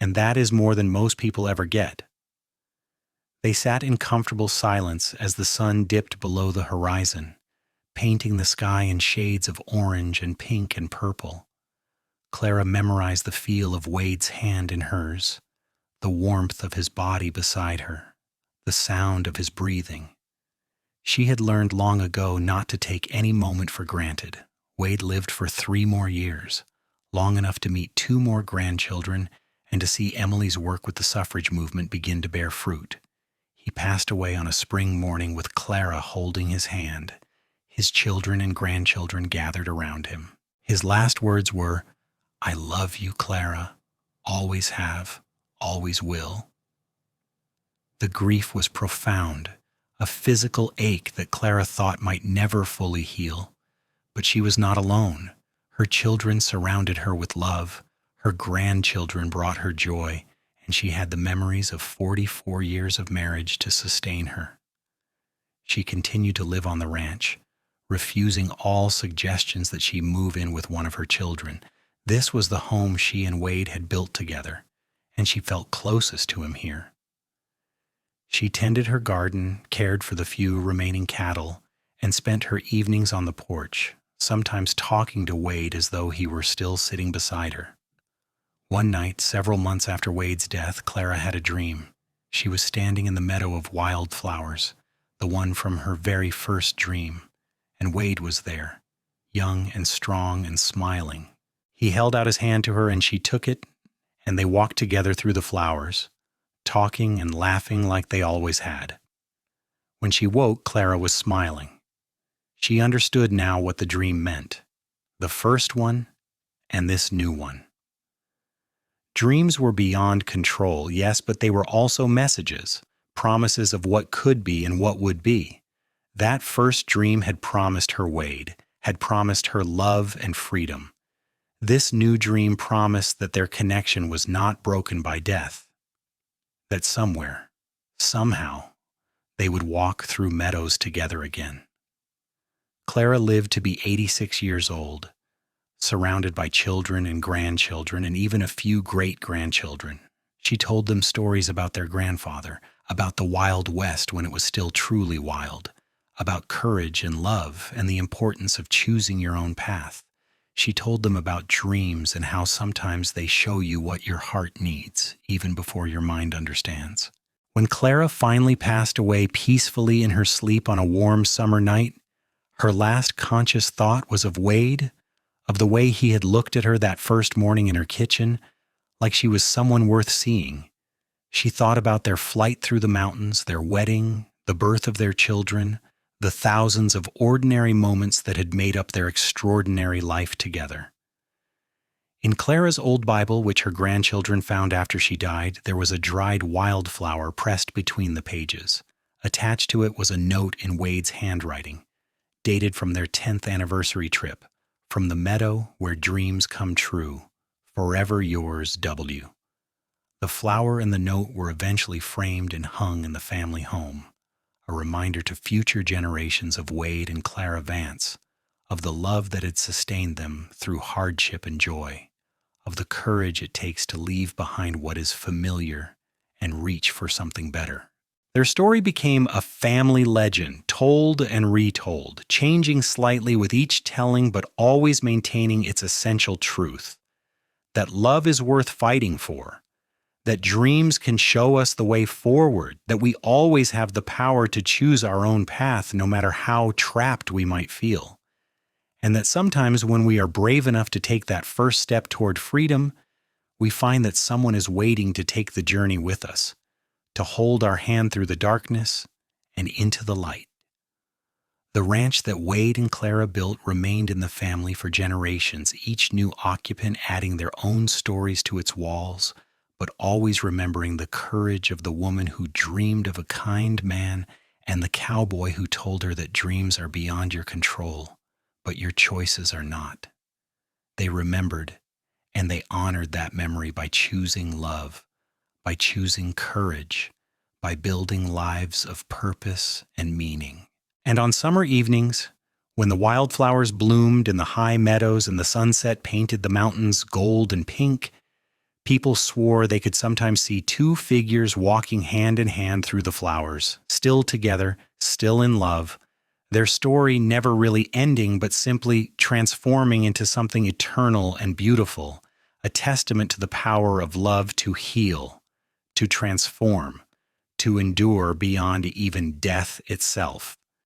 S1: and that is more than most people ever get." They sat in comfortable silence as the sun dipped below the horizon, painting the sky in shades of orange and pink and purple. Clara memorized the feel of Wade's hand in hers, the warmth of his body beside her, the sound of his breathing. She had learned long ago not to take any moment for granted. Wade lived for 3 more years, long enough to meet 2 more grandchildren and to see Emily's work with the suffrage movement begin to bear fruit. He passed away on a spring morning with Clara holding his hand, his children and grandchildren gathered around him. His last words were, "I love you, Clara, always have, always will." The grief was profound, a physical ache that Clara thought might never fully heal. But she was not alone. Her children surrounded her with love. Her grandchildren brought her joy, and she had the memories of 44 years of marriage to sustain her. She continued to live on the ranch, refusing all suggestions that she move in with one of her children. This was the home she and Wade had built together, and she felt closest to him here. She tended her garden, cared for the few remaining cattle, and spent her evenings on the porch, sometimes talking to Wade as though he were still sitting beside her. One night, several months after Wade's death, Clara had a dream. She was standing in the meadow of wildflowers, the one from her very first dream, and Wade was there, young and strong and smiling. He held out his hand to her and she took it, and they walked together through the flowers, talking and laughing like they always had. When she woke, Clara was smiling. She understood now what the dream meant, the first one and this new one. Dreams were beyond control, yes, but they were also messages, promises of what could be and what would be. That first dream had promised her Wade, had promised her love and freedom. This new dream promised that their connection was not broken by death, that somewhere, somehow, they would walk through meadows together again. Clara lived to be 86 years old, surrounded by children and grandchildren and even a few great-grandchildren. She told them stories about their grandfather, about the Wild West when it was still truly wild, about courage and love and the importance of choosing your own path. She told them about dreams and how sometimes they show you what your heart needs, even before your mind understands. When Clara finally passed away peacefully in her sleep on a warm summer night, her last conscious thought was of Wade, of the way he had looked at her that first morning in her kitchen, like she was someone worth seeing. She thought about their flight through the mountains, their wedding, the birth of their children, the thousands of ordinary moments that had made up their extraordinary life together. In Clara's old Bible, which her grandchildren found after she died, there was a dried wildflower pressed between the pages. Attached to it was a note in Wade's handwriting, dated from their 10th anniversary trip, from the meadow where dreams come true. Forever yours, W. The flower and the note were eventually framed and hung in the family home, a reminder to future generations of Wade and Clara Vance, of the love that had sustained them through hardship and joy, of the courage it takes to leave behind what is familiar and reach for something better. Their story became a family legend, told and retold, changing slightly with each telling but always maintaining its essential truth, that love is worth fighting for, that dreams can show us the way forward, that we always have the power to choose our own path no matter how trapped we might feel, and that sometimes when we are brave enough to take that first step toward freedom, we find that someone is waiting to take the journey with us, to hold our hand through the darkness and into the light. The ranch that Wade and Clara built remained in the family for generations, each new occupant adding their own stories to its walls, but always remembering the courage of the woman who dreamed of a kind man and the cowboy who told her that dreams are beyond your control, but your choices are not. They remembered, and they honored that memory by choosing love, by choosing courage, by building lives of purpose and meaning. And on summer evenings, when the wildflowers bloomed in the high meadows and the sunset painted the mountains gold and pink, people swore they could sometimes see two figures walking hand in hand through the flowers, still together, still in love, their story never really ending but simply transforming into something eternal and beautiful, a testament to the power of love to heal, to transform, to endure beyond even death itself.